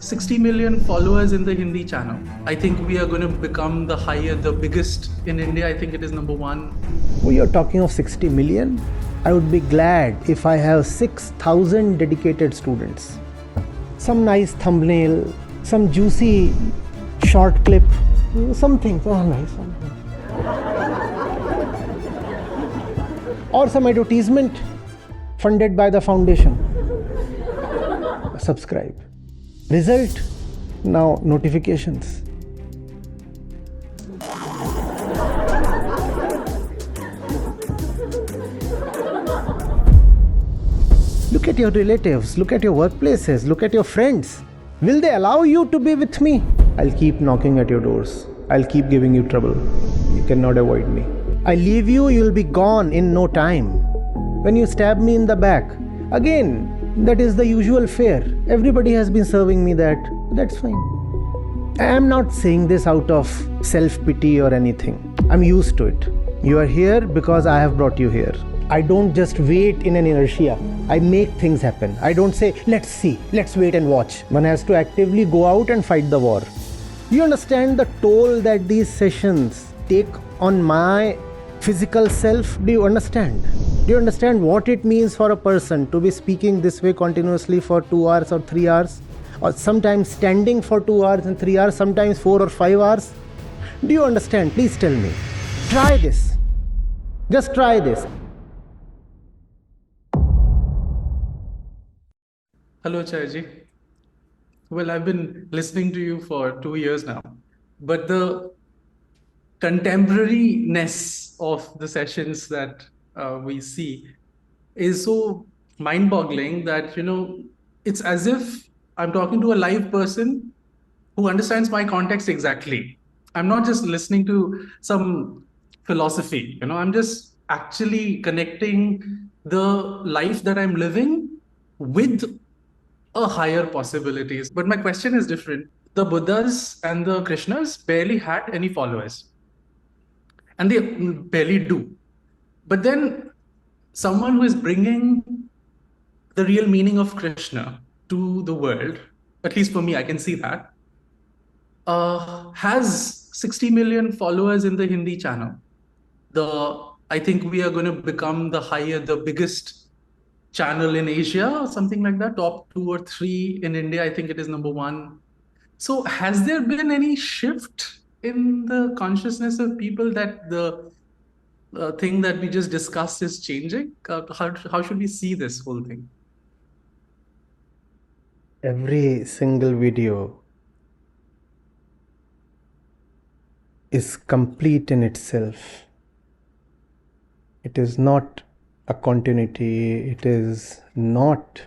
60 million followers in the Hindi channel. I think we are going to become the biggest in India. I think it is number one. We are talking of 60 million. I would be glad if I have 6,000 dedicated students. Some nice thumbnail, some juicy short clip, something. Nice. Or some advertisement funded by the foundation. Subscribe. Result, now notifications. Look at your relatives, look at your workplaces, look at your friends. Will they allow you to be with me? I'll keep knocking at your doors. I'll keep giving you trouble. You cannot avoid me. I leave you, you'll be gone in no time. When you stab me in the back, again, that is the usual fare. Everybody has been serving me that. That's fine. I am not saying this out of self-pity or anything. I'm used to it. You are here because I have brought you here. I don't just wait in an inertia. I make things happen. I don't say, let's see, let's wait and watch. One has to actively go out and fight the war. You understand the toll that these sessions take on my physical self? Do you understand? Do you understand what it means for a person to be speaking this way continuously for 2 hours or 3 hours? Or sometimes standing for 2 hours and 3 hours, sometimes 4 or 5 hours? Do you understand? Please tell me. Try this. Just try this. Hello, Acharya. Well, I've been listening to you for 2 years now, but the contemporariness of the sessions that we see is so mind-boggling that, it's as if I'm talking to a live person who understands my context exactly. I'm not just listening to some philosophy, I'm just actually connecting the life that I'm living with a higher possibilities. But my question is different. The Buddhas and the Krishnas barely had any followers, and they barely do. But then someone who is bringing the real meaning of Krishna to the world, at least for me, I can see that, has 60 million followers in the Hindi channel. I think we are going to become the biggest channel in Asia, or something like that, top 2 or 3 in India. I think it is number one. So has there been any shift in the consciousness of people that the thing that we just discussed is changing? How should we see this whole thing? Every single video is complete in itself. It is not a continuity. It is not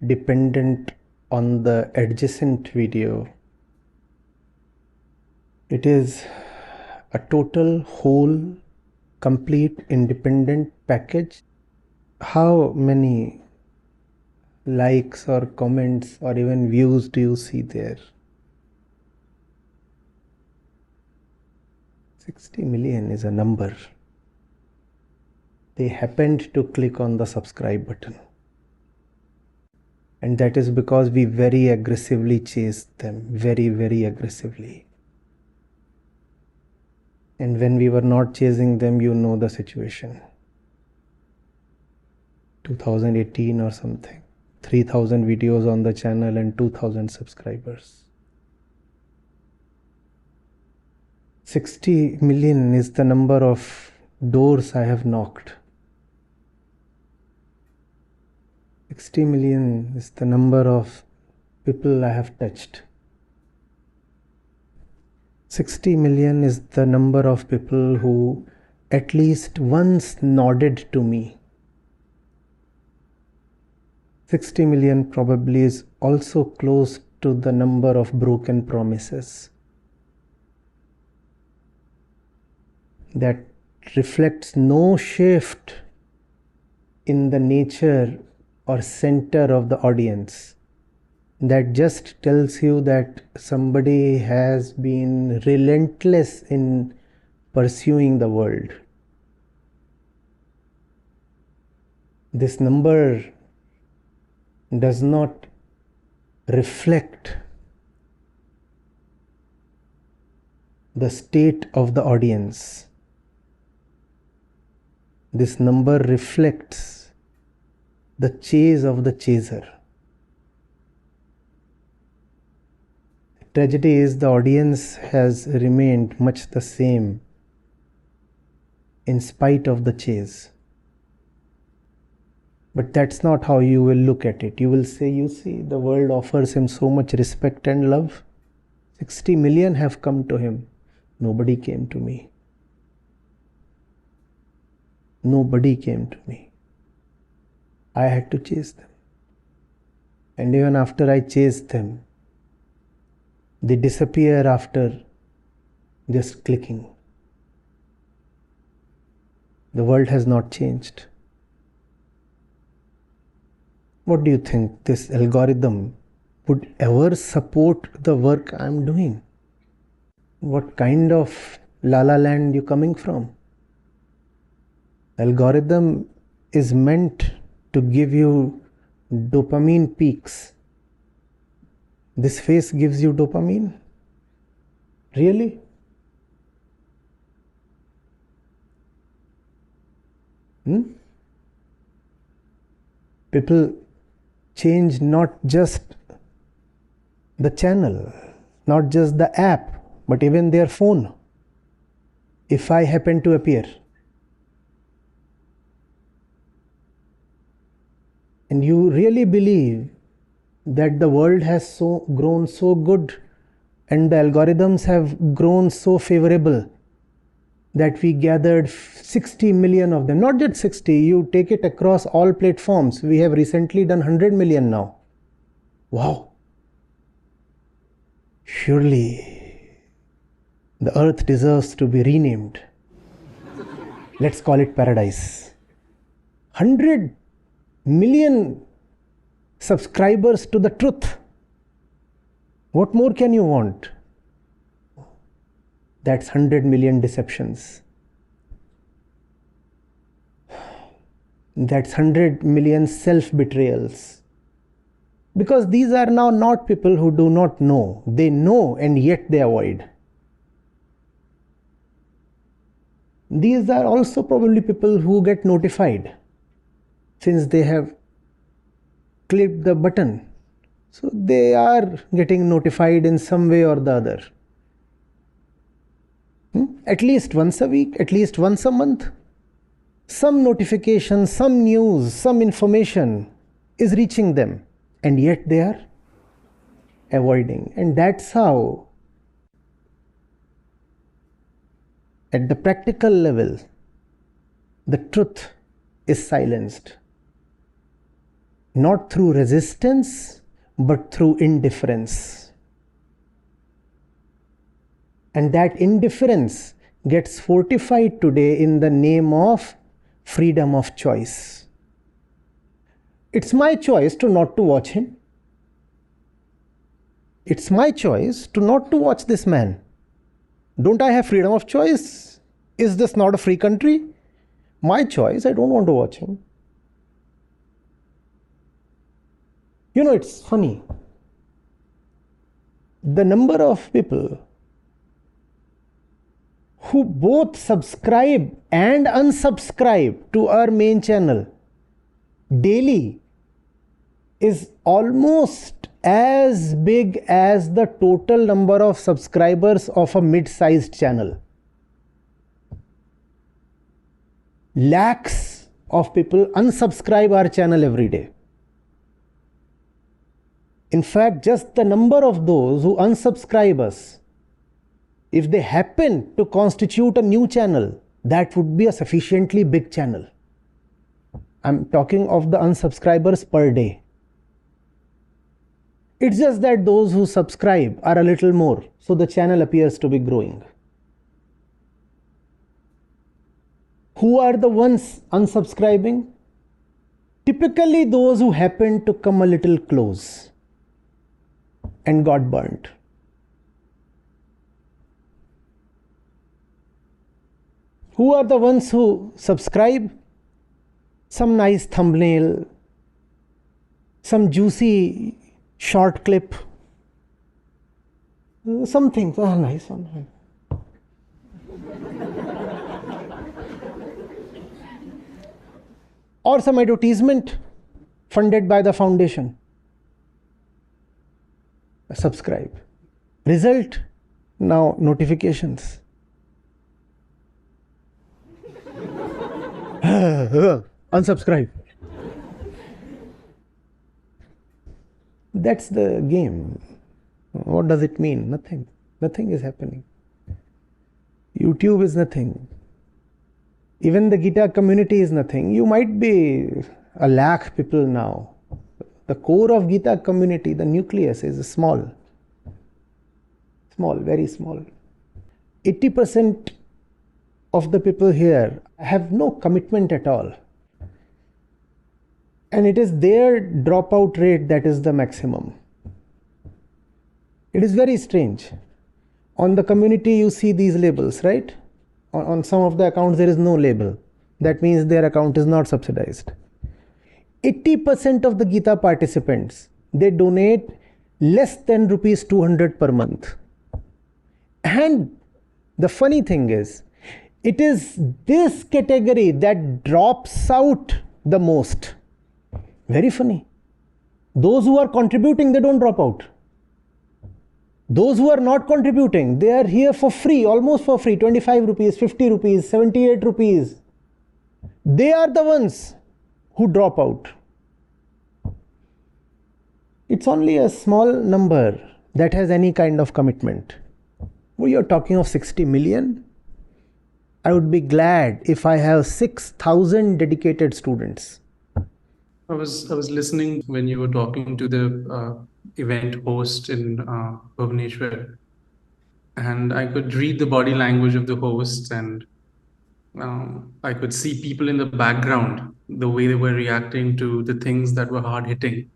dependent on the adjacent video. It is a total, whole, complete, independent package. How many likes or comments or even views do you see there? 60 million is a number. They happened to click on the subscribe button. And that is because we very aggressively chased them, very, very aggressively. And when we were not chasing them, you know the situation. 2018 or something. 3,000 videos on the channel and 2,000 subscribers. 60 million is the number of doors I have knocked. 60 million is the number of people I have touched. 60 million is the number of people who at least once nodded to me. 60 million probably is also close to the number of broken promises. That reflects no shift in the nature or center of the audience. That just tells you that somebody has been relentless in pursuing the world. This number does not reflect the state of the audience. This number reflects the chase of the chaser. Tragedy is the audience has remained much the same in spite of the chase. But that's not how you will look at it. You will say, you see, the world offers him so much respect and love. 60 million have come to him. Nobody came to me. Nobody came to me. I had to chase them. And even after I chased them, they disappear after just clicking. The world has not changed. What do you think? This algorithm would ever support the work I'm doing? What kind of la la land you coming from? Algorithm is meant to give you dopamine peaks. This face gives you dopamine? Really? People change not just the channel, not just the app, but even their phone. If I happen to appear, and you really believe that the world has grown so good and the algorithms have grown so favorable that we gathered 60 million of them, not just 60, you take it across all platforms. We have recently done 100 million now. Wow. Surely the earth deserves to be renamed. Let's call it paradise. 100 million subscribers to the truth. What more can you want? That's 100 million deceptions. That's 100 million self-betrayals. Because these are now not people who do not know. They know and yet they avoid. These are also probably people who get notified since they have clicked the button. So they are getting notified in some way or the other. At least once a week, at least once a month. Some notification, some news, some information is reaching them, and yet they are avoiding. And that's how, at the practical level, the truth is silenced. Not through resistance, but through indifference. And that indifference gets fortified today in the name of freedom of choice. It's my choice to not to watch him. It's my choice to not to watch this man. Don't I have freedom of choice? Is this not a free country? My choice, I don't want to watch him. You know, it's funny. The number of people who both subscribe and unsubscribe to our main channel daily is almost as big as the total number of subscribers of a mid-sized channel. Lakhs of people unsubscribe our channel every day. In fact, just the number of those who unsubscribe us, if they happen to constitute a new channel, that would be a sufficiently big channel. I'm talking of the unsubscribers per day. It's just that those who subscribe are a little more, so the channel appears to be growing. Who are the ones unsubscribing? Typically those who happen to come a little close and got burnt. Who are the ones who subscribe? Some nice thumbnail, some juicy short clip, something, nice one. or some advertisement funded by the foundation. Subscribe. Result, now notifications. Unsubscribe. That's the game. What does it mean? Nothing. Nothing is happening. YouTube is nothing. Even the Gita community is nothing. You might be 1 lakh people now. The core of Gita community, the nucleus, is small. Small, very small. 80% of the people here have no commitment at all. And it is their dropout rate that is the maximum. It is very strange. On the community, you see these labels, right? On some of the accounts, there is no label. That means their account is not subsidized. 80% of the Gita participants, they donate less than rupees 200 per month. And the funny thing is, it is this category that drops out the most. Very funny. Those who are contributing, they don't drop out. Those who are not contributing, they are here for free, almost for free, 25 rupees, 50 rupees, 78 rupees. They are the ones who drop out. It's only a small number that has any kind of commitment. We are talking of 60 million. I would be glad if I have 6,000 dedicated students. I was listening when you were talking to the event host in Bhubaneswar, and I could read the body language of the host, and I could see people in the background, the way they were reacting to the things that were hard hitting.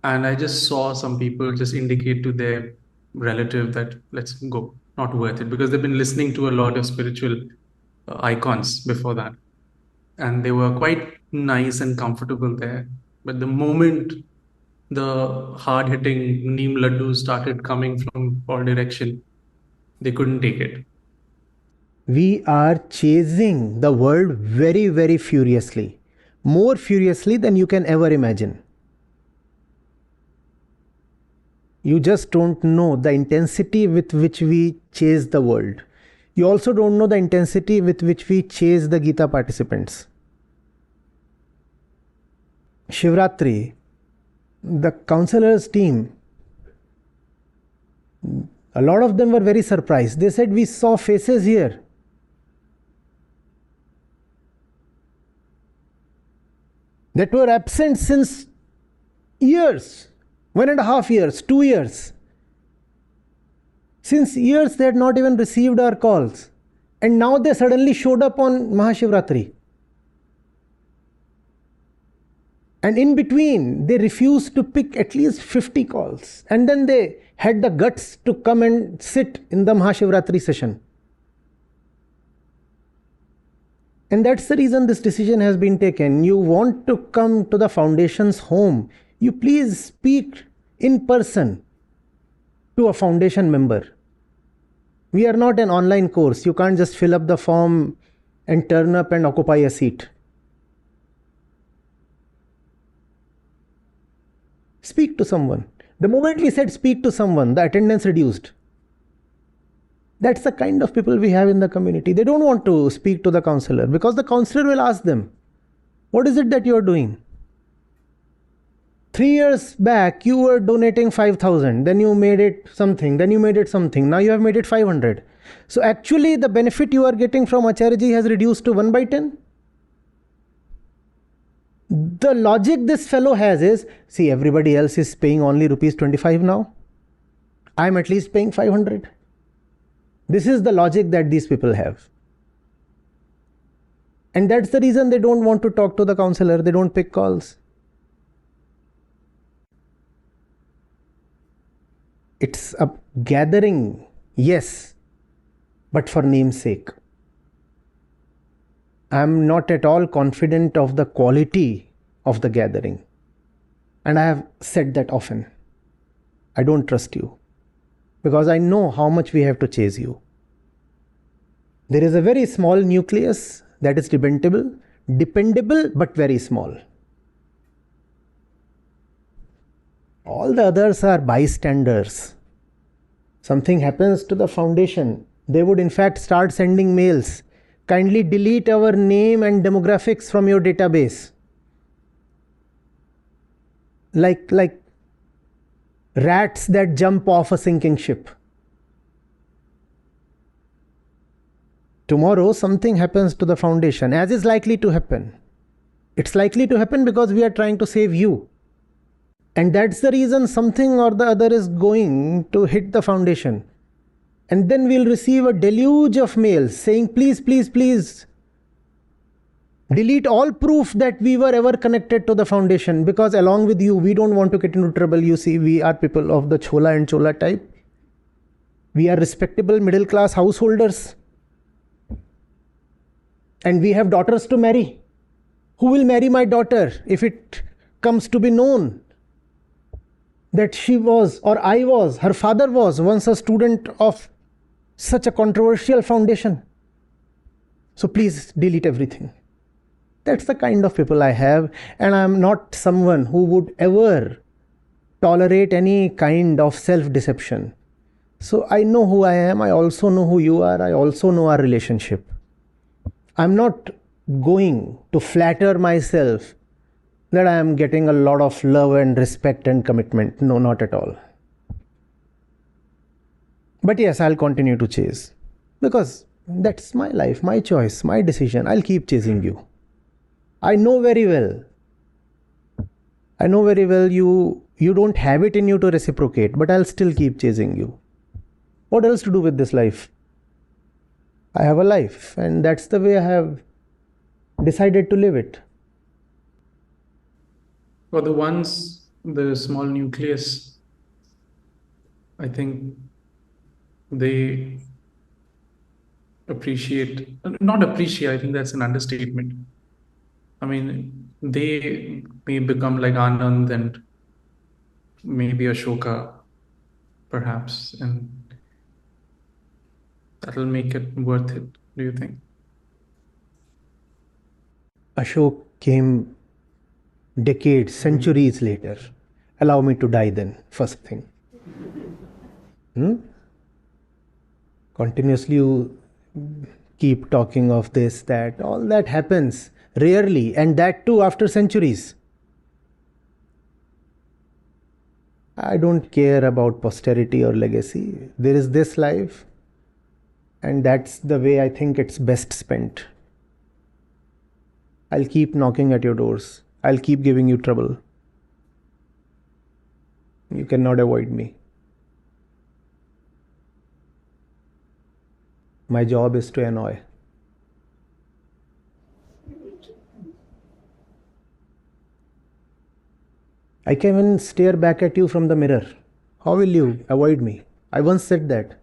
And I just saw some people just indicate to their relative that let's go, not worth it, because they've been listening to a lot of spiritual icons before that. And they were quite nice and comfortable there. But the moment the hard-hitting neem laddus started coming from all direction, they couldn't take it. We are chasing the world very, very furiously. More furiously than you can ever imagine. You just don't know the intensity with which we chase the world. You also don't know the intensity with which we chase the Gita participants. Shivratri, the counselors team, a lot of them were very surprised. They said, we saw faces here. That were absent since years, 1.5 years, 2 years. Since years they had not even received our calls. And now they suddenly showed up on Mahashivratri. And in between, they refused to pick at least 50 calls. And then they had the guts to come and sit in the Mahashivratri session. And that's the reason this decision has been taken. You want to come to the foundation's home, you please speak in person to a foundation member. We are not an online course. You can't just fill up the form and turn up and occupy a seat. Speak to someone. The moment we said speak to someone, the attendance reduced. That's the kind of people we have in the community. They don't want to speak to the counselor because the counselor will ask them, what is it that you are doing? 3 years back, you were donating 5,000, then you made it something, then you made it something, now you have made it 500. So actually the benefit you are getting from Acharya ji has reduced to 1/10. The logic this fellow has is, see, everybody else is paying only rupees 25 now. I am at least paying 500. This is the logic that these people have. And that's the reason they don't want to talk to the counselor. They don't pick calls. It's a gathering, yes, but for name's sake. I'm not at all confident of the quality of the gathering. And I have said that often. I don't trust you because I know how much we have to chase you. There is a very small nucleus that is dependable dependable but very small. All the others are bystanders. Something happens to the foundation, they would in fact start sending mails. Kindly delete our name and demographics from your database. Like rats that jump off a sinking ship. Tomorrow something happens to the foundation, as is likely to happen. It's likely to happen because we are trying to save you. And that's the reason something or the other is going to hit the foundation. And then we'll receive a deluge of mails saying, please, please, please, delete all proof that we were ever connected to the foundation, because along with you, we don't want to get into trouble. You see, we are people of the Chola and Chola type. We are respectable middle class householders. And we have daughters to marry. Who will marry my daughter if it comes to be known that she was, or I was, her father was once a student of such a controversial foundation? So please delete everything. That's the kind of people I have, and I am not someone who would ever tolerate any kind of self-deception. So I know who I am, I also know who you are, I also know our relationship. I'm not going to flatter myself that I am getting a lot of love and respect and commitment. No, not at all. But yes, I'll continue to chase, because that's my life, my choice, my decision. I'll keep chasing you. I know very well you don't have it in you to reciprocate, but I'll still keep chasing you. What else to do with this life? I have a life, and that's the way I have decided to live it. For the ones, the small nucleus, I think they not appreciate, I think that's an understatement. I mean, they may become like Anand and maybe Ashoka, perhaps, and that'll make it worth it, do you think? Ashok came decades, centuries later. Allow me to die then, first thing. Continuously you keep talking of this, that, all that happens rarely, and that too after centuries. I don't care about posterity or legacy. There is this life, and that's the way I think it's best spent. I'll keep knocking at your doors. I'll keep giving you trouble. You cannot avoid me. My job is to annoy. I can even stare back at you from the mirror. How will you avoid me? I once said that.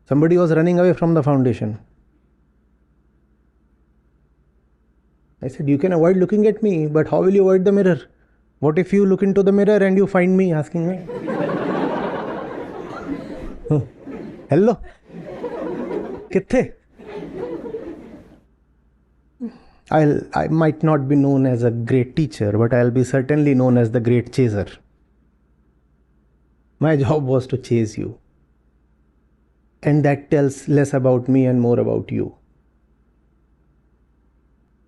Somebody was running away from the foundation. I said, you can avoid looking at me, but how will you avoid the mirror? What if you look into the mirror and you find me asking me? Hello? Kithe? I might not be known as a great teacher, but I'll be certainly known as the great chaser. My job was to chase you. And that tells less about me and more about you.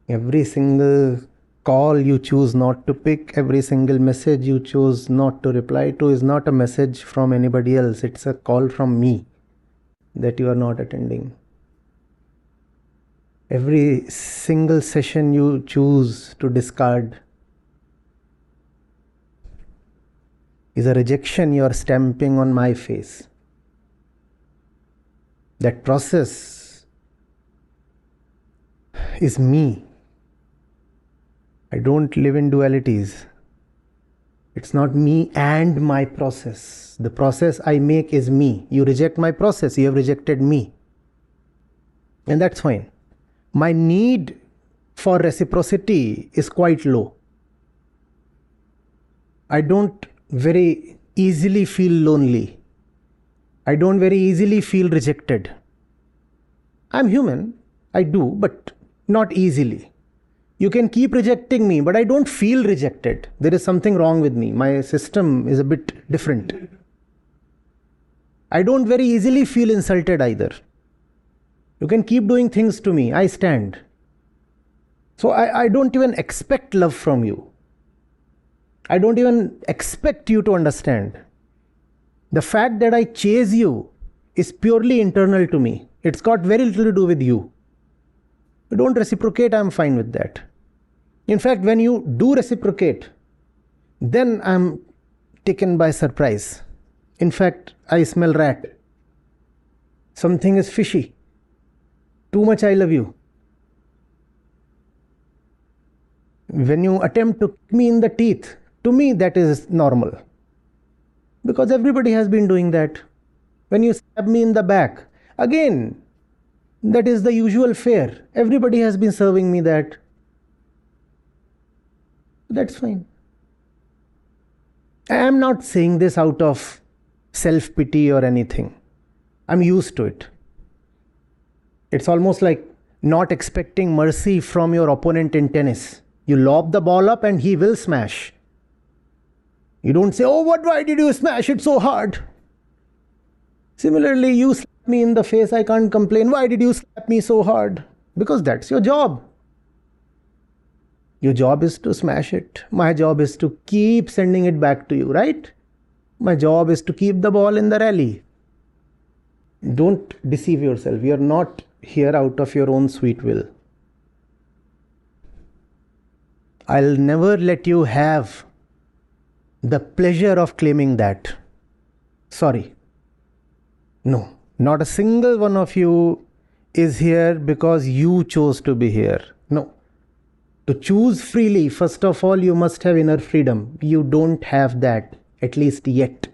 Every single call you choose not to pick, every single message you choose not to reply to is not a message from anybody else. It's a call from me that you are not attending. Every single session you choose to discard is a rejection you are stamping on my face. That process is me. I don't live in dualities. It's not me and my process. The process I make is me. You reject my process, you have rejected me. And that's fine. My need for reciprocity is quite low. I don't very easily feel lonely. I don't very easily feel rejected. I'm human, I do, but Not easily. You can keep rejecting me, but I don't feel rejected. There is something wrong with me. My system is a bit different. I don't very easily feel insulted either. You can keep doing things to me. I stand. So I don't even expect love from you. I don't even expect you to understand. The fact that I chase you is purely internal to me. It's got very little to do with you. You don't reciprocate, I'm fine with that. In fact, when you do reciprocate, then I'm taken by surprise. In fact, I smell rat. Something is fishy. Too much I love you. When you attempt to kick me in the teeth, to me that is normal. Because everybody has been doing that. When you stab me in the back, again, that is the usual fare. Everybody has been serving me that. That's fine. I am not saying this out of self-pity or anything. I'm used to it. It's almost like not expecting mercy from your opponent in tennis. You lob the ball up and he will smash. You don't say, oh, why did you smash it so hard? Similarly, you slap me in the face, I can't complain. Why did you slap me so hard? Because that's your job. Your job is to smash it. My job is to keep sending it back to you, right? My job is to keep the ball in the rally. Don't deceive yourself. You're not here out of your own sweet will. I'll never let you have the pleasure of claiming that. Sorry. No, not a single one of you is here because you chose to be here. No. To choose freely, first of all, you must have inner freedom. You don't have that, at least yet.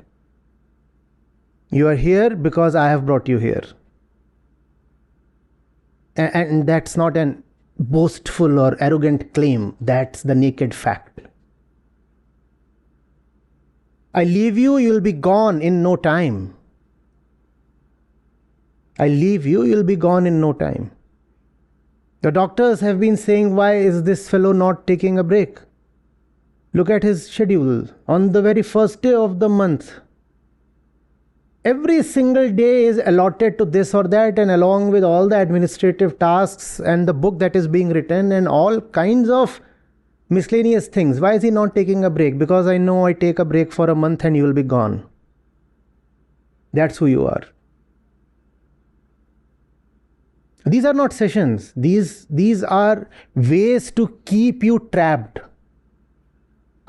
You are here because I have brought you here. And that's not an boastful or arrogant claim. That's the naked fact. I leave you, you'll be gone in no time. I leave you, you'll be gone in no time. The doctors have been saying, why is this fellow not taking a break? Look at his schedule. On the very first day of the month, every single day is allotted to this or that, and along with all the administrative tasks and the book that is being written and all kinds of miscellaneous things. Why is he not taking a break? Because I know I take a break for a month and you will be gone. That's who you are. These are not sessions. These are ways to keep you trapped.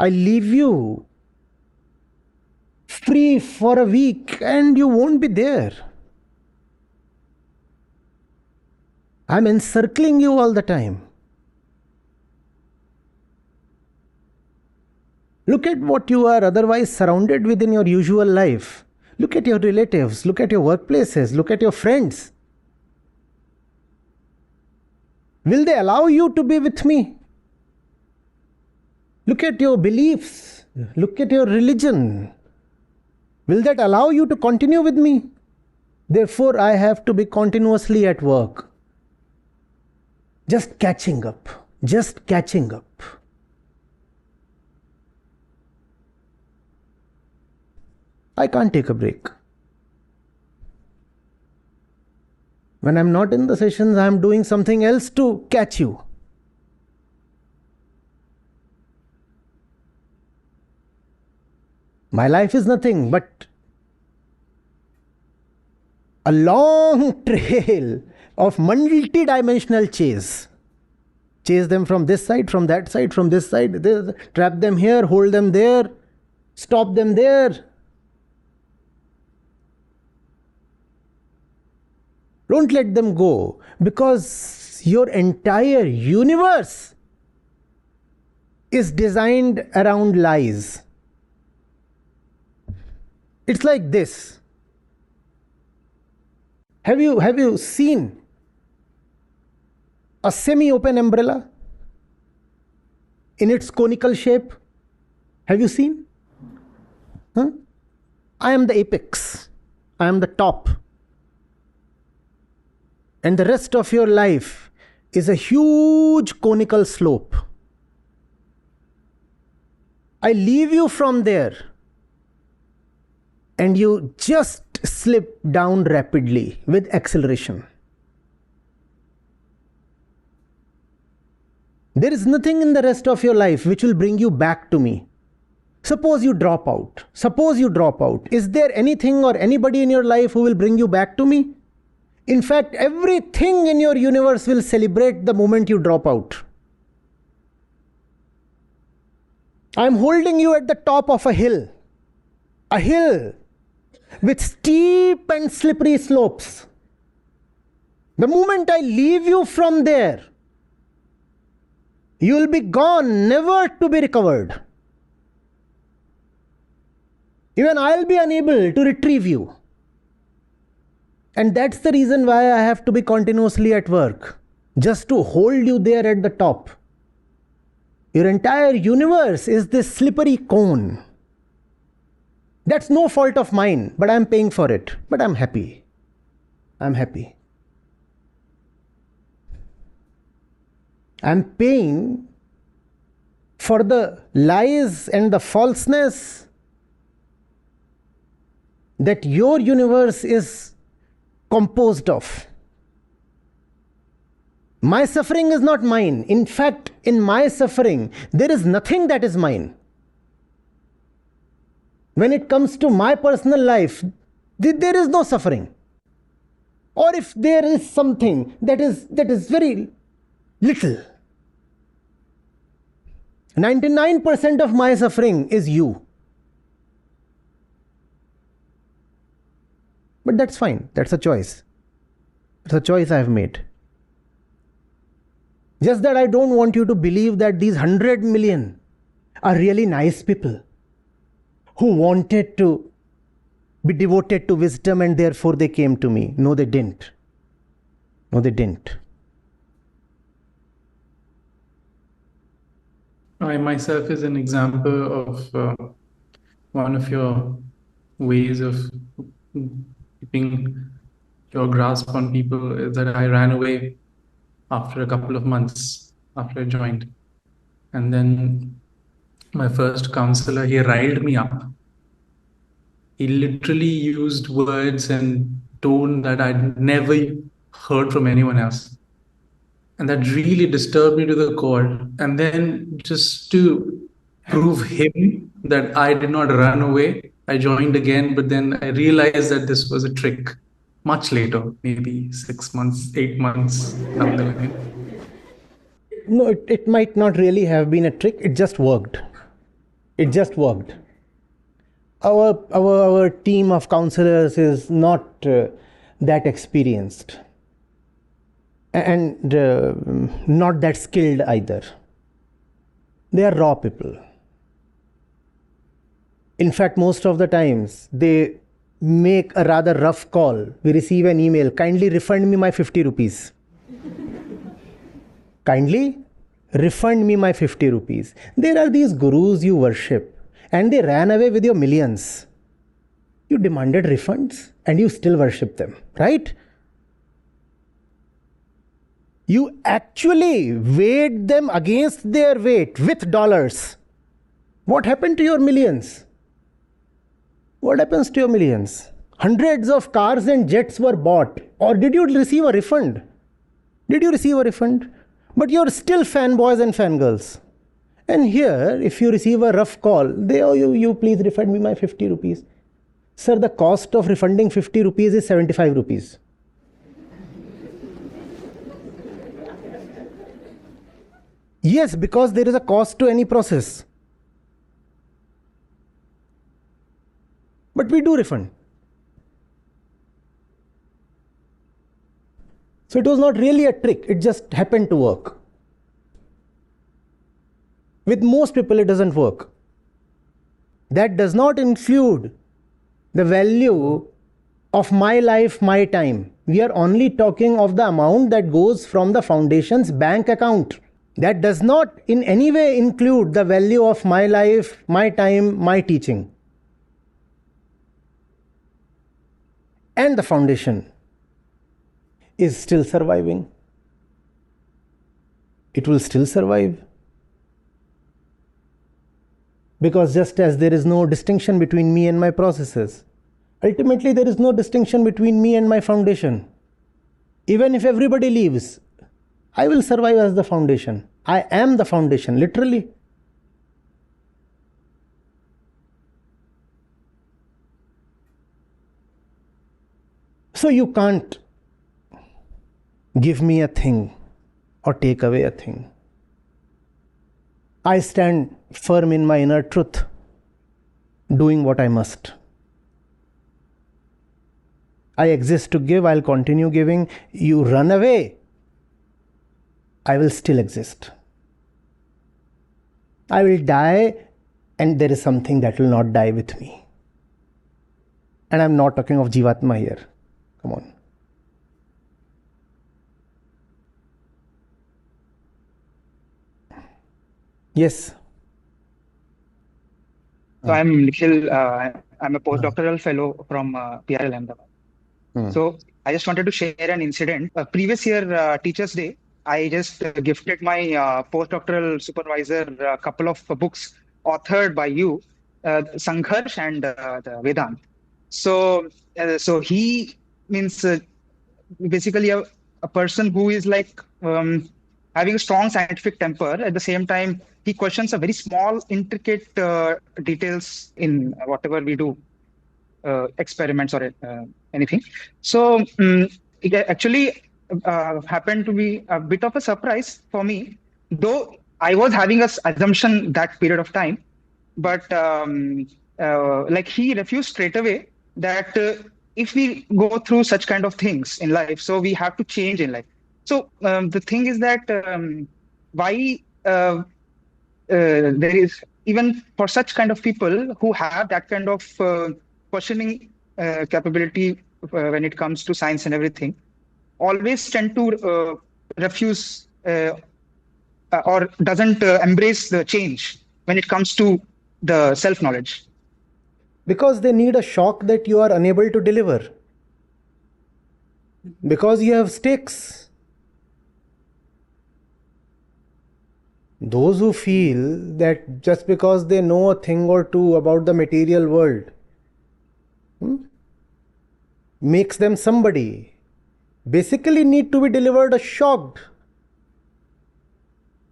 I leave you free for a week and you won't be there. I'm encircling you all the time. Look at what you are otherwise surrounded with in your usual life. Look at your relatives, look at your workplaces, look at your friends. Will they allow you to be with me? Look at your beliefs, look at your religion. Will that allow you to continue with me? Therefore, I have to be continuously at work. Just catching up, just catching up. I can't take a break. When I'm not in the sessions, I'm doing something else to catch you. My life is nothing but a long trail of multi-dimensional chase. Chase them from this side, from that side, from this side, this, trap them here, hold them there, stop them there. Don't let them go, because your entire universe is designed around lies. It's like this. Have you seen a semi-open umbrella in its conical shape? Have you seen? Huh? I am the apex. I am the top. And the rest of your life, is a huge conical slope. I leave you from there and you just slip down rapidly with acceleration. There is nothing in the rest of your life which will bring you back to me. Suppose you drop out. Suppose you drop out. Is there anything or anybody in your life who will bring you back to me? In fact, everything in your universe will celebrate the moment you drop out. I'm holding you at the top of a hill with steep and slippery slopes. The moment I leave you from there, you will be gone, never to be recovered. Even I'll be unable to retrieve you. And that's the reason why I have to be continuously at work, just to hold you there at the top. Your entire universe is this slippery cone. That's no fault of mine, but I'm paying for it. But I'm happy. I'm happy. I'm paying for the lies and the falseness that your universe is composed of. My suffering is not mine. In fact, in my suffering, there is nothing that is mine. When it comes to my personal life, there is no suffering. Or if there is something that is very little. 99% of my suffering is you. But that's fine. That's a choice. It's a choice I've made. Just that I don't want you to believe that these 100 million are really nice people who wanted to be devoted to wisdom and therefore they came to me. No, they didn't. No, they didn't. I myself is an example of one of your ways of keeping your grasp on people is that I ran away after a couple of months after I joined. And then my first counselor, he riled me up. He literally used words and tone that I'd never heard from anyone else. And that really disturbed me to the core. And then just to prove him that I did not run away, I joined again, but then I realized that this was a trick much later, maybe 6 months, 8 months down the line. No, it might not really have been a trick. It just worked. It just worked. Our team of counselors is not that experienced and not that skilled either. They are raw people. In fact, most of the times they make a rather rough call. We receive an email, kindly refund me my 50 rupees. Kindly refund me my 50 rupees. There are these gurus you worship and they ran away with your millions. You demanded refunds and you still worship them, right? You actually weighed them against their weight with dollars. What happened to your millions? What happens to your millions? Hundreds of cars and jets were bought. Or did you receive a refund? Did you receive a refund? But you're still fanboys and fangirls. And here, if you receive a rough call, they owe you please refund me my 50 rupees. Sir, the cost of refunding 50 rupees is 75 rupees. Yes, because there is a cost to any process. But we do refund. So it was not really a trick, it just happened to work. With most people, it doesn't work. That does not include the value of my life, my time. We are only talking of the amount that goes from the foundation's bank account. That does not in any way include the value of my life, my time, my teaching. And the foundation is still surviving. it will still survive. Because just as there is no distinction between me and my processes, ultimately there is no distinction between me and my foundation. Even if everybody leaves, I will survive as the foundation. I am the foundation, literally. So you can't give me a thing or take away a thing. I stand firm in my inner truth, doing what I must. I exist to give, I'll continue giving. You run away, I will still exist. I will die, and there is something that will not die with me. And I'm not talking of Jivatma here. Come on. Yes. So I'm Nikhil. I'm a postdoctoral fellow from PRL Ahmedabad. So I just wanted to share an incident. Previous year, Teachers' Day, I just gifted my postdoctoral supervisor a couple of books authored by you, Sangharsh and the Vedant. So he means basically a person who is like having a strong scientific temper. At the same time, he questions a very small, intricate details in whatever we do, experiments or anything. So it actually happened to be a bit of a surprise for me, though I was having an assumption that period of time. But like he refused straight away that if we go through such kind of things in life, so we have to change in life. So the thing is that why there is, even for such kind of people who have that kind of questioning capability when it comes to science and everything, always tend to refuse or doesn't embrace the change when it comes to the self-knowledge. Because they need a shock that you are unable to deliver. Because you have stakes. Those who feel that just because they know a thing or two about the material world makes them somebody, basically need to be delivered a shock,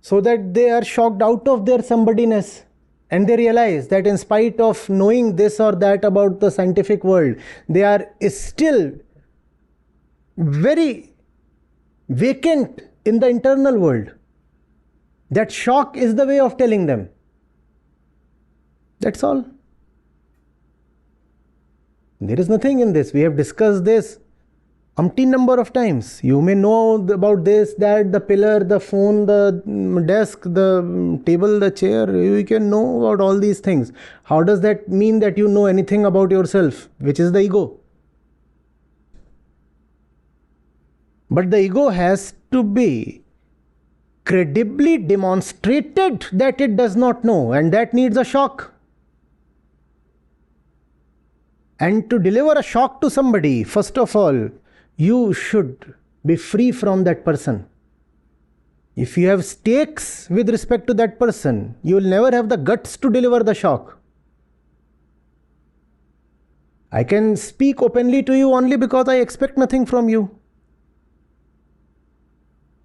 so that they are shocked out of their somebodyness. And they realize that in spite of knowing this or that about the scientific world, they are still very vacant in the internal world. That shock is the way of telling them. That's all. There is nothing in this. We have discussed this umpteen number of times. You may know about this, that, the pillar, the phone, the desk, the table, the chair. You can know about all these things. How does that mean that you know anything about yourself, which is the ego? But the ego has to be credibly demonstrated that it does not know, and that needs a shock. And to deliver a shock to somebody, first of all, you should be free from that person. If you have stakes with respect to that person, you will never have the guts to deliver the shock. I can speak openly to you only because I expect nothing from you.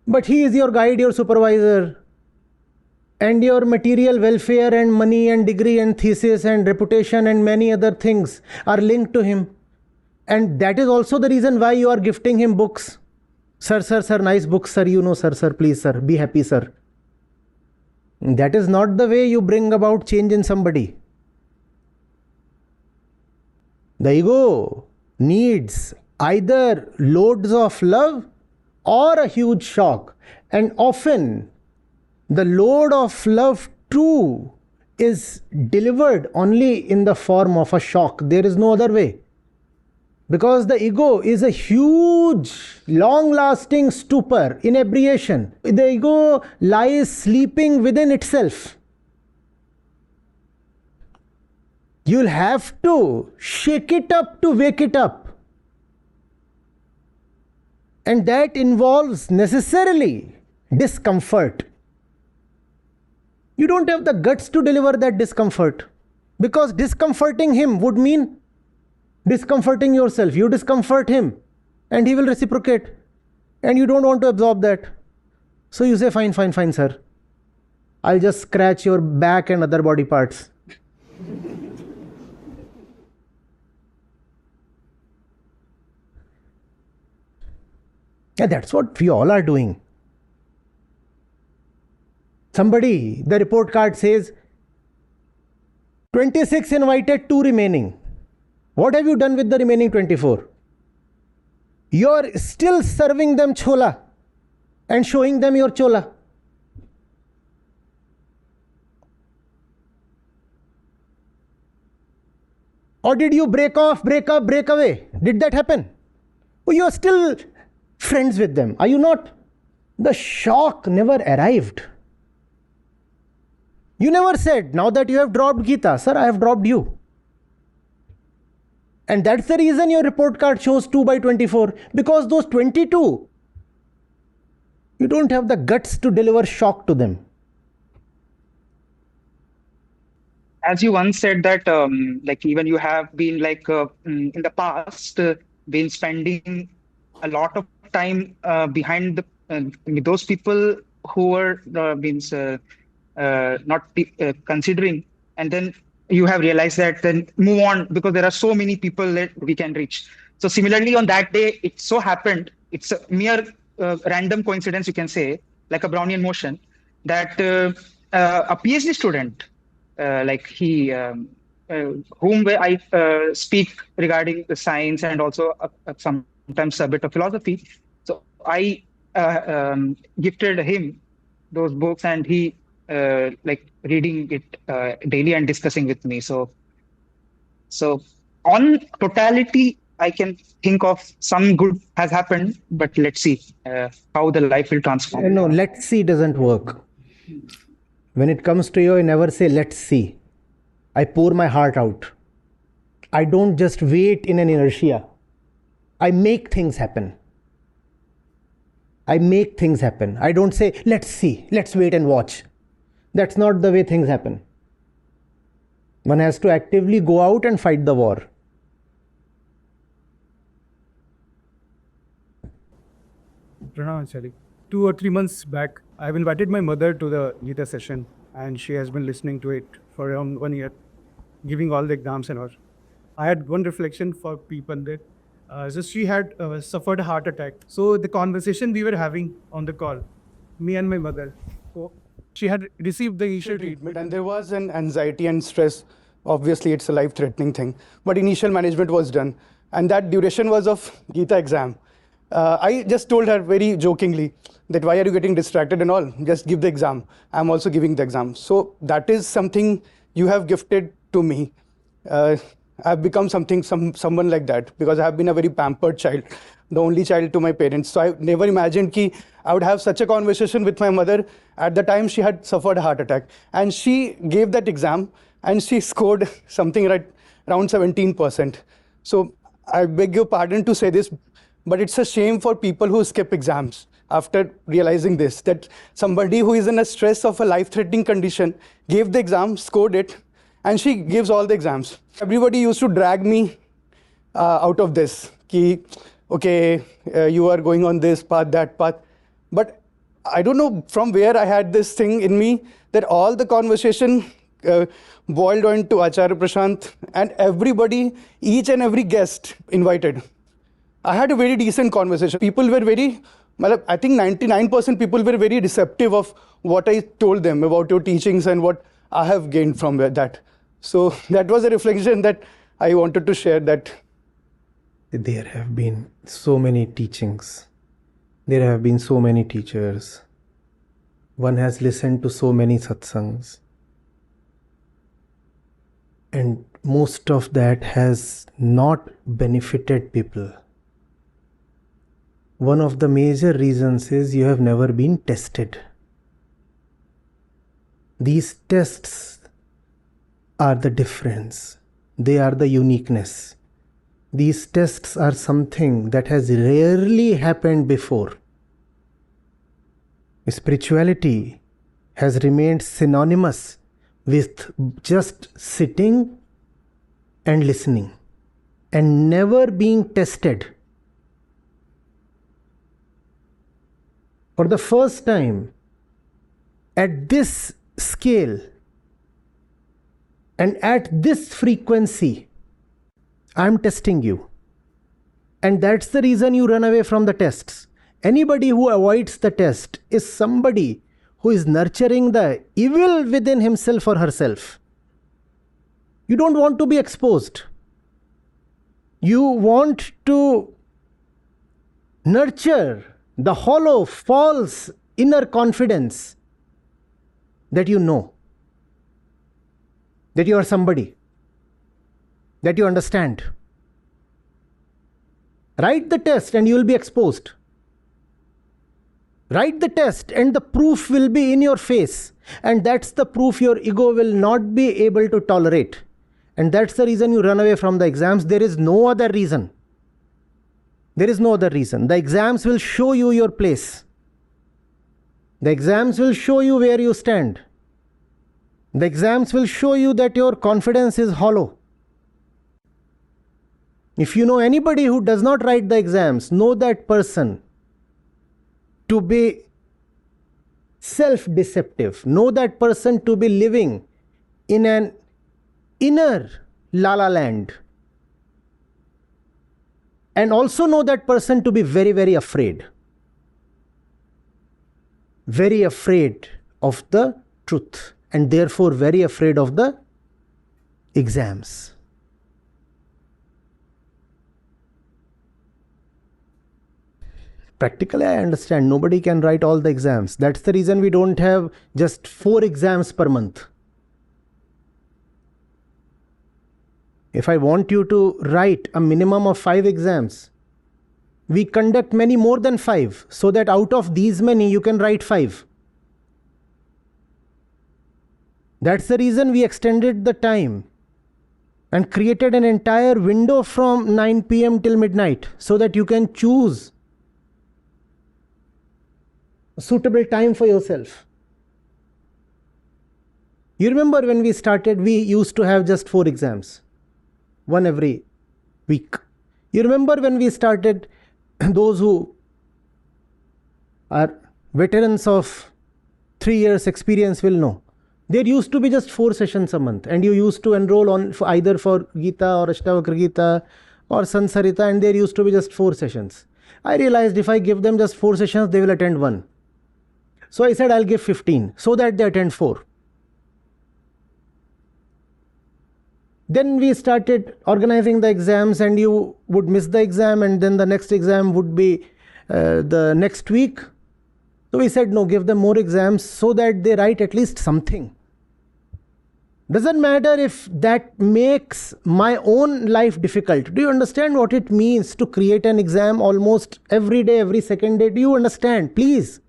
But he is your guide, your supervisor, and your material welfare and money and degree and thesis and reputation and many other things are linked to him. And that is also the reason why you are gifting him books. Sir, nice books, sir, you know, sir, please, sir, be happy, sir. That is not the way you bring about change in somebody. The ego needs either loads of love or a huge shock. And often the load of love too is delivered only in the form of a shock. There is no other way. Because the ego is a huge, long-lasting stupor, inebriation. The ego lies sleeping within itself. You'll have to shake it up to wake it up. And that involves necessarily discomfort. You don't have the guts to deliver that discomfort, because discomforting him would mean discomforting yourself. You discomfort him and he will reciprocate, and you don't want to absorb that. So you say, fine, fine, fine, sir. I'll just scratch your back and other body parts. Yeah, that's what we all are doing. Somebody, the report card says 26 invited, 2 remaining. What have you done with the remaining 24? You're still serving them chola and showing them your chola. Or did you break off, break up, break away? Did that happen? Oh, you're still friends with them, are you not? The shock never arrived. You never said, now that you have dropped Gita, sir, I have dropped you. And that's the reason your report card shows 2 by 24, because those 22, you don't have the guts to deliver shock to them. As you once said that, like even you have been like in the past, been spending a lot of time behind with those people who were not considering, and then you have realized that then move on because there are so many people that we can reach. So similarly, on that day, it so happened, it's a mere random coincidence, you can say, like a Brownian motion, that a PhD student, like he, whom I speak regarding the science and also sometimes a bit of philosophy. So I gifted him those books, and he like reading it daily and discussing with me. So on totality, I can think of some good has happened, but let's see how the life will transform. No, let's see doesn't work. When it comes to you, I never say, let's see. I pour my heart out. I don't just wait in an inertia. I make things happen. I make things happen. I don't say, let's see, let's wait and watch. That's not the way things happen. One has to actively go out and fight the war. Pranam Acharya. 2 or 3 months back, I've invited my mother to the Gita session, and she has been listening to it for around 1 year, giving all the exams and all. I had one reflection for people that so she had suffered a heart attack. So the conversation we were having on the call, me and my mother, so she had received the initial treatment, and there was an anxiety and stress. Obviously, it's a life-threatening thing, but initial management was done, and that duration was of Gita exam. I just told her very jokingly that why are you getting distracted and all? Just give the exam. I'm also giving the exam. So that is something you have gifted to me. I've become someone like that because I have been a very pampered child, the only child to my parents. So I never imagined that I would have such a conversation with my mother. At the time, she had suffered a heart attack, and she gave that exam, and she scored something right around 17%. So I beg your pardon to say this, but it's a shame for people who skip exams after realizing this, that somebody who is in a stress of a life-threatening condition gave the exam, scored it, and she gives all the exams. Everybody used to drag me out of this. Okay, you are going on this path, that path. But I don't know from where I had this thing in me that all the conversation boiled on to Acharya Prashant and everybody, each and every guest invited. I had a very decent conversation. People were I think 99% people were very receptive of what I told them about your teachings and what I have gained from that. So that was a reflection that I wanted to share. That there have been so many teachings. There have been so many teachers. One has listened to so many satsangs. And most of that has not benefited people. One of the major reasons is you have never been tested. These tests are the difference. They are the uniqueness. These tests are something that has rarely happened before. Spirituality has remained synonymous with just sitting and listening and never being tested. For the first time, at this scale and at this frequency, I'm testing you. And that's the reason you run away from the tests. Anybody who avoids the test is somebody who is nurturing the evil within himself or herself. You don't want to be exposed. You want to nurture the hollow, false inner confidence that you know, that you are somebody, that you understand. Write the test and you will be exposed. Write the test and the proof will be in your face. And that's the proof your ego will not be able to tolerate. And that's the reason you run away from the exams. There is no other reason. There is no other reason. The exams will show you your place. The exams will show you where you stand. The exams will show you that your confidence is hollow. If you know anybody who does not write the exams, know that person to be self-deceptive. Know that person to be living in an inner la-la land. And also know that person to be very, very afraid. Very afraid of the truth. And therefore very afraid of the exams. Practically, I understand nobody can write all the exams. That's the reason we don't have just 4 exams per month. If I want you to write a minimum of 5 exams, we conduct many more than 5, so that out of these many you can write 5. That's the reason we extended the time and created an entire window from 9 p.m. till midnight, so that you can choose a suitable time for yourself. You remember when we started, we used to have just 4 exams, one every week. You remember when we started, those who are veterans of 3 years experience will know. There used to be just 4 sessions a month, and you used to enroll on either for Gita or Ashtavakra Gita or Sansarita, and there used to be just 4 sessions. I realized if I give them just 4 sessions, they will attend 1. So I said I'll give 15 so that they attend 4. Then we started organizing the exams, and you would miss the exam, and then the next exam would be the next week. So we said no, give them more exams so that they write at least something. Doesn't matter if that makes my own life difficult. Do you understand what it means to create an exam almost every day, every second day? Do you understand? Please.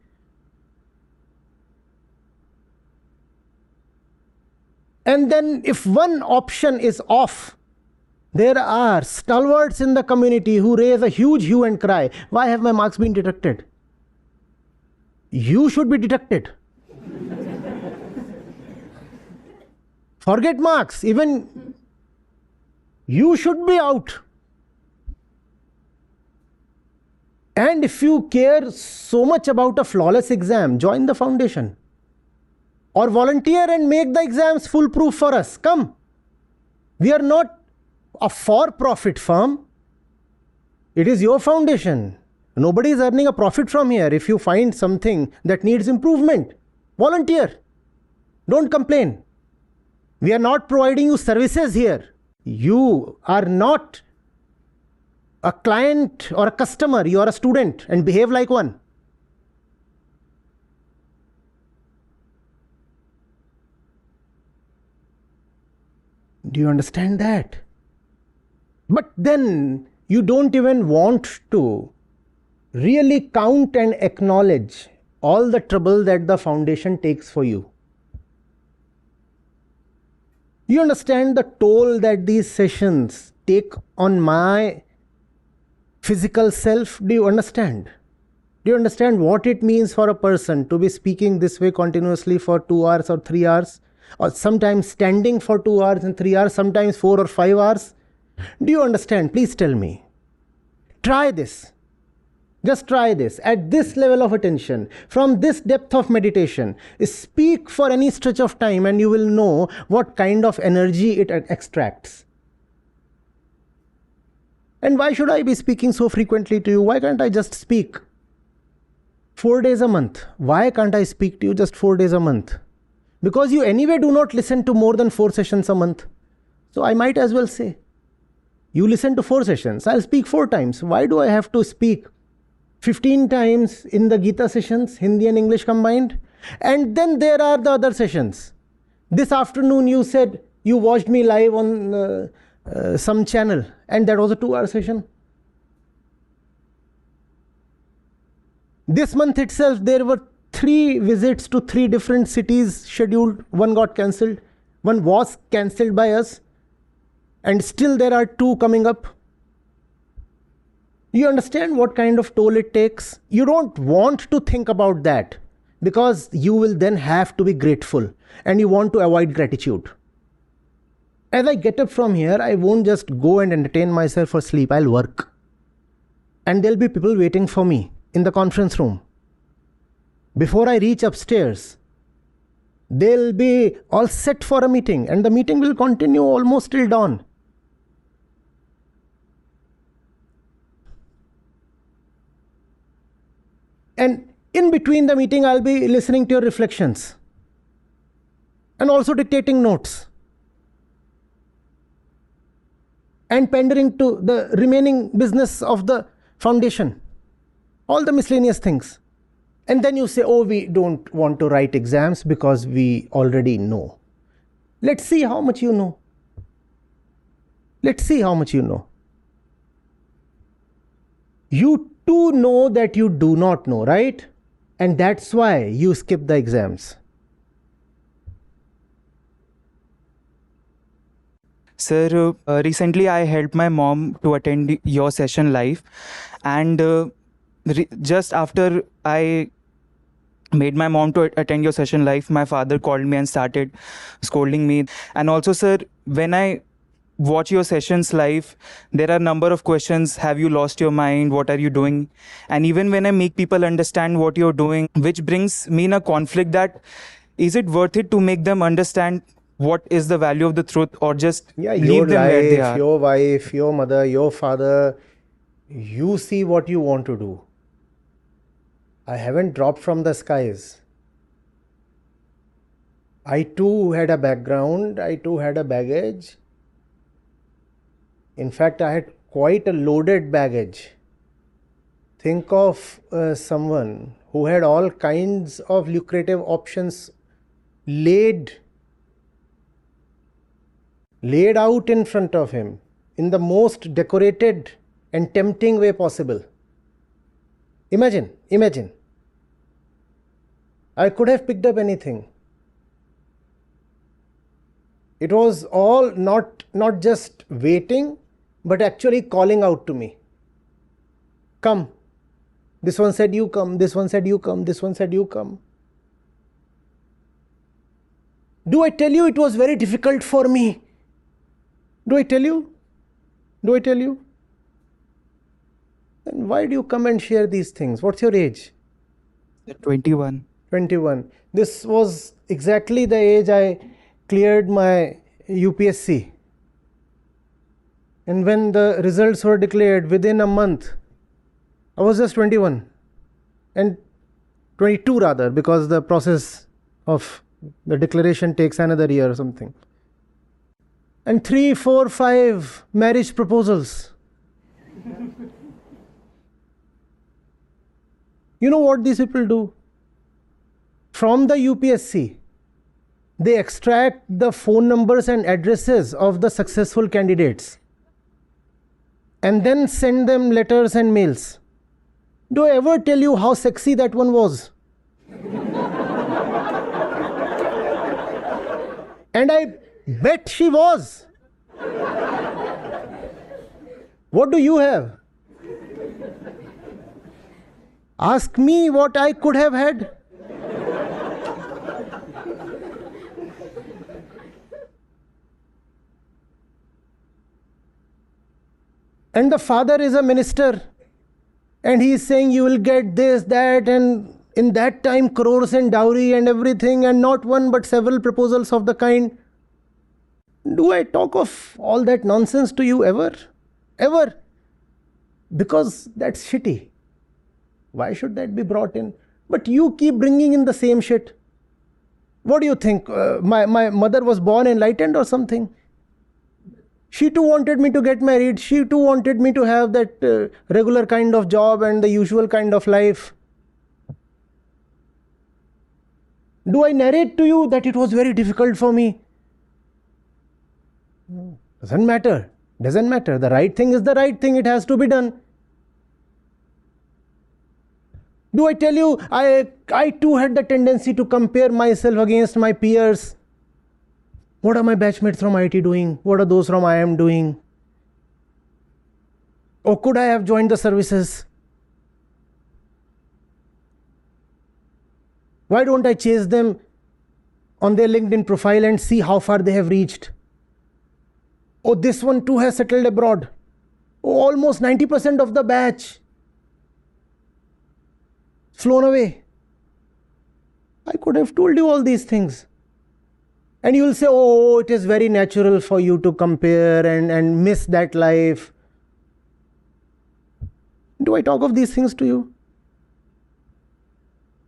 And then if one option is off, there are stalwarts in the community who raise a huge hue and cry. Why have my marks been deducted? You should be deducted. Forget marks, even you should be out. And if you care so much about a flawless exam, join the foundation. Or volunteer and make the exams foolproof for us. Come. We are not a for-profit firm. It is your foundation. Nobody is earning a profit from here. If you find something that needs improvement, volunteer. Don't complain. We are not providing you services here. You are not a client or a customer. You are a student and behave like one. Do you understand that? But then you don't even want to really count and acknowledge all the trouble that the foundation takes for you. You understand the toll that these sessions take on my physical self? Do you understand? Do you understand what it means for a person to be speaking this way continuously for 2 hours or 3 hours? Or sometimes standing for 2 hours and 3 hours, sometimes 4 or 5 hours? Do you understand? Please tell me. Try this. Just try this. At this level of attention, from this depth of meditation, speak for any stretch of time and you will know what kind of energy it extracts. And why should I be speaking so frequently to you? Why can't I just speak 4 days a month? Why can't I speak to you just 4 days a month? Because you anyway do not listen to more than 4 sessions a month. So I might as well say, you listen to 4 sessions, I'll speak 4 times. Why do I have to speak 15 times in the Gita sessions, Hindi and English combined? And then there are the other sessions. This afternoon you said you watched me live on some channel, and that was a 2-hour session. This month itself there were 3 visits to 3 different cities scheduled. One got cancelled, one was cancelled by us, and still there are 2 coming up. You understand what kind of toll it takes? You don't want to think about that, because you will then have to be grateful and you want to avoid gratitude. As I get up from here, I won't just go and entertain myself for sleep. I'll work. And there'll be people waiting for me in the conference room. Before I reach upstairs, they'll be all set for a meeting, and the meeting will continue almost till dawn. And in between the meeting, I'll be listening to your reflections and also dictating notes and pandering to the remaining business of the foundation, all the miscellaneous things. And then you say, oh, we don't want to write exams because we already know. Let's see how much you know. Let's see how much you know. You too know that you do not know, right? And that's why you skip the exams. Sir, recently I helped my mom to attend your session live, and just after I made my mom to attend your session live, my father called me and started scolding me. And also, sir, when I watch your sessions live, there are a number of questions. Have you lost your mind? What are you doing? And even when I make people understand what you're doing, which brings me in a conflict that is it worth it to make them understand what is the value of the truth, or just leave them where they are? Your wife, your mother, your father, you see what you want to do. I haven't dropped from the skies. I too had a background, I too had a baggage. In fact, I had quite a loaded baggage. Think of someone who had all kinds of lucrative options laid out in front of him in the most decorated and tempting way possible. Imagine. I could have picked up anything. It was all not just waiting, but actually calling out to me. Come. This one said you come, this one said you come, this one said you come. Do I tell you it was very difficult for me? Do I tell you? Then why do you come and share these things? What's your age? 21. 21. This was exactly the age I cleared my UPSC. And when the results were declared within a month, I was just 21. And 22 rather, because the process of the declaration takes another year or something. And 3, 4, 5 marriage proposals. You know what these people do? From the UPSC, they extract the phone numbers and addresses of the successful candidates and then send them letters and mails. Do I ever tell you how sexy that one was? And I bet she was. What do you have? Ask me what I could have had. And the father is a minister, and he is saying you will get this, that, and in that time crores and dowry and everything, and not one but several proposals of the kind. Do I talk of all that nonsense to you ever? Ever? Because that's shitty. Why should that be brought in? But you keep bringing in the same shit. What do you think? My mother was born enlightened or something? She too wanted me to get married. She too wanted me to have that regular kind of job and the usual kind of life. Do I narrate to you that it was very difficult for me? Doesn't matter. Doesn't matter. The right thing is the right thing. It has to be done. Do I tell you, I too had the tendency to compare myself against my peers? What are my batchmates from IT doing? What are those from IIM doing? Or could I have joined the services? Why don't I chase them on their LinkedIn profile and see how far they have reached? Oh, this one too has settled abroad. Oh, almost 90% of the batch flown away. I could have told you all these things. And you will say, oh, it is very natural for you to compare and miss that life. Do I talk of these things to you?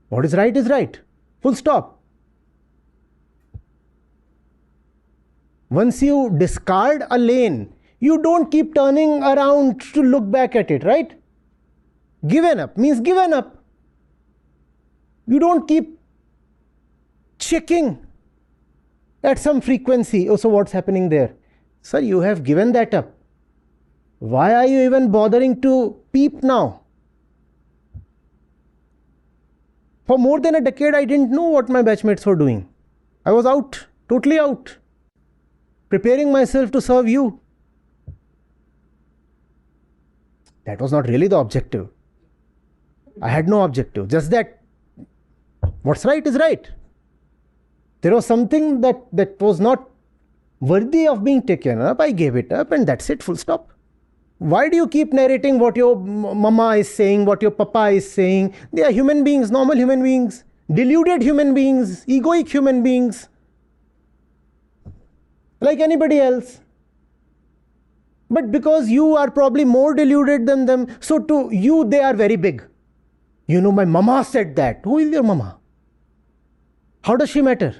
What is right. Full stop. Once you discard a lane, you don't keep turning around to look back at it, right? Given up means given up. You don't keep checking at some frequency. Oh, so what's happening there? Sir, you have given that up. Why are you even bothering to peep now? For more than a decade, I didn't know what my batchmates were doing. I was out, totally out, preparing myself to serve you. That was not really the objective. I had no objective, just that what's right is right. There was something that was not worthy of being taken up. I gave it up, and that's it, full stop. Why do you keep narrating what your mama is saying, what your papa is saying? They are human beings, normal human beings, deluded human beings, egoic human beings, like anybody else. But because you are probably more deluded than them, so to you they are very big. You know, my mama said that. Who is your mama? How does she matter?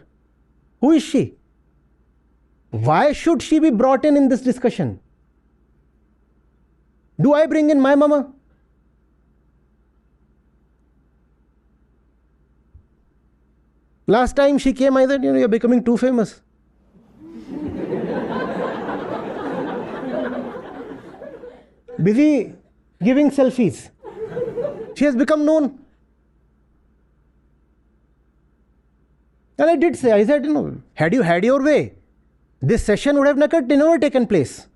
Who is she? Why should she be brought in this discussion? Do I bring in my mama? Last time she came, I said, you're becoming too famous. Busy giving selfies. She has become known. And I did say, I said, had you had your way, this session would have never taken place.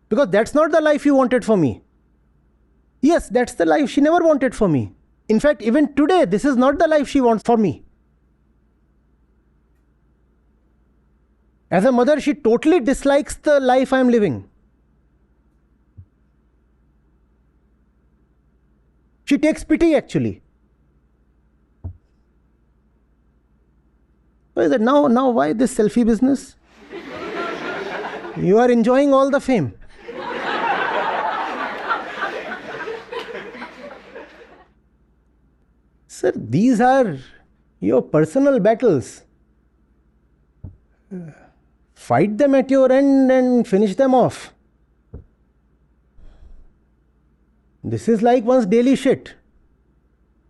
Because that's not the life you wanted for me. Yes, that's the life she never wanted for me. In fact, even today, this is not the life she wants for me. As a mother, she totally dislikes the life I am living. She takes pity, actually. Why is it now why this selfie business? You are enjoying all the fame. Sir, these are your personal battles. Fight them at your end and finish them off. This is like one's daily shit.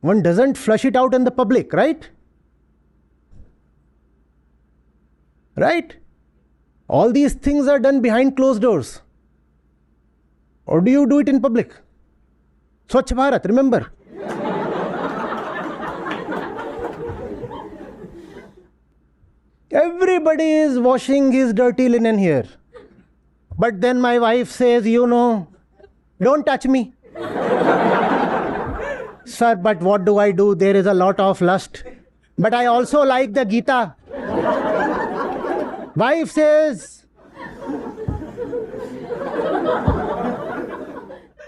One doesn't flush it out in the public, right? Right? All these things are done behind closed doors. Or do you do it in public? Swachh Bharat, remember. Everybody is washing his dirty linen here. But then my wife says, don't touch me. Sir, but what do I do? There is a lot of lust. But I also like the Gita. Wife says,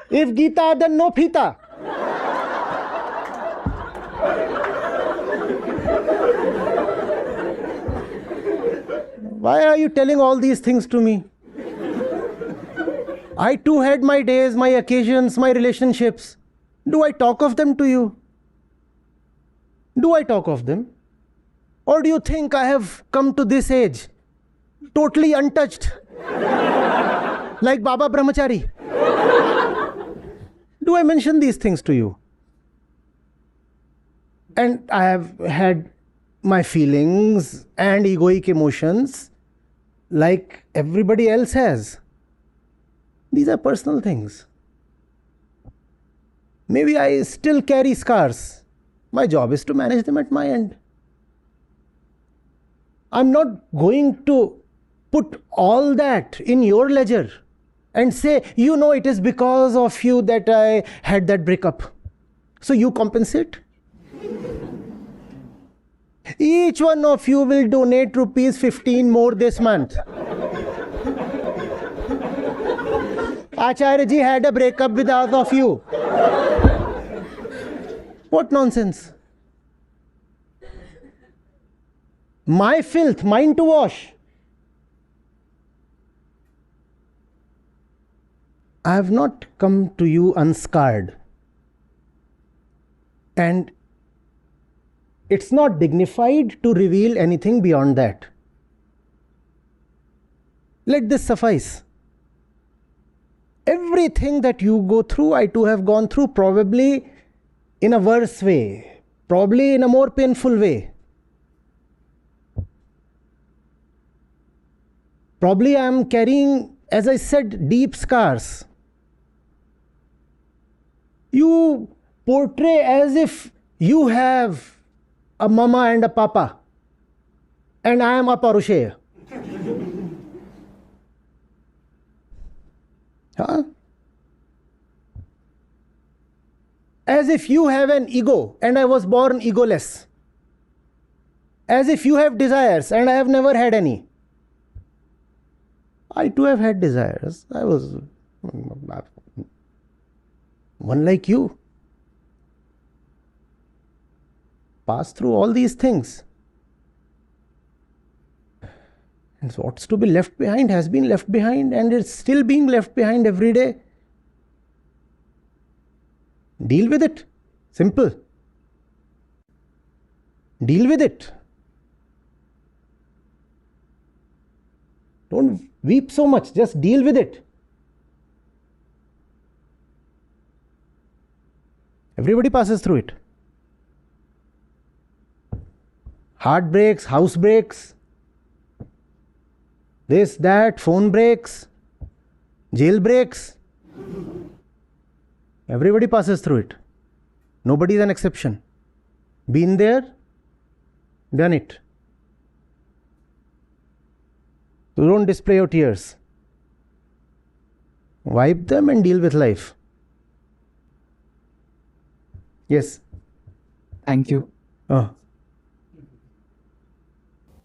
if Gita, then no Pita. Why are you telling all these things to me? I too had my days, my occasions, my relationships. Do I talk of them to you? Do I talk of them? Or do you think I have come to this age totally untouched? Like Baba Brahmachari? Do I mention these things to you? And I have had my feelings and egoic emotions like everybody else has. These are personal things. Maybe I still carry scars. My job is to manage them at my end. I'm not going to put all that in your ledger and say, you know, it is because of you that I had that breakup. So you compensate. Each one of you will donate rupees 15 more this month. Acharya ji had a breakup because of you. What nonsense. My filth, mine to wash. I have not come to you unscarred. And it's not dignified to reveal anything beyond that. Let this suffice. Everything that you go through, I too have gone through, probably in a worse way, probably in a more painful way. Probably I am carrying, as I said, deep scars. You portray as if you have a mama and a papa, and I am aparusheya. Huh? As if you have an ego and I was born egoless. As if you have desires and I have never had any. I too have had desires. I was one like you. Passed through all these things. And what's to be left behind has been left behind, and it's still being left behind every day. Deal with it. Simple. Deal with it. Don't weep so much. Just deal with it. Everybody passes through it. Heart breaks, house breaks, this, that, phone breaks, jail breaks. Everybody passes through it. Nobody is an exception. Been there, done it. So don't display your tears. Wipe them and deal with life. Yes. Thank you.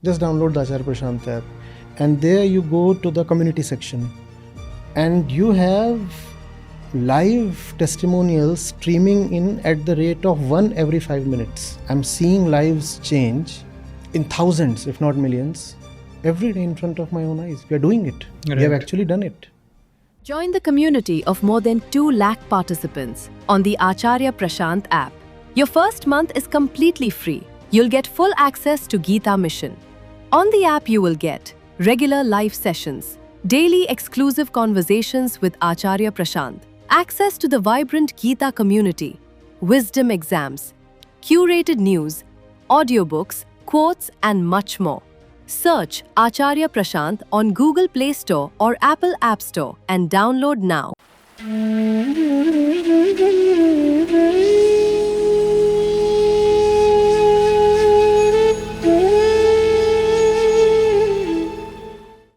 Just download the Acharya Prashant app, and there you go to the community section, and you have live testimonials streaming in at the rate of 1 every 5 minutes. I'm seeing lives change in thousands, if not millions, every day in front of my own eyes. We are doing it. Right. We have actually done it. Join the community of more than 2 lakh participants on the Acharya Prashant app. Your first month is completely free. You'll get full access to Gita Mission. On the app, you will get regular live sessions, daily exclusive conversations with Acharya Prashant, access to the vibrant Gita community, wisdom exams, curated news, audiobooks, quotes, and much more. Search Acharya Prashant on Google Play Store or Apple App Store and download now.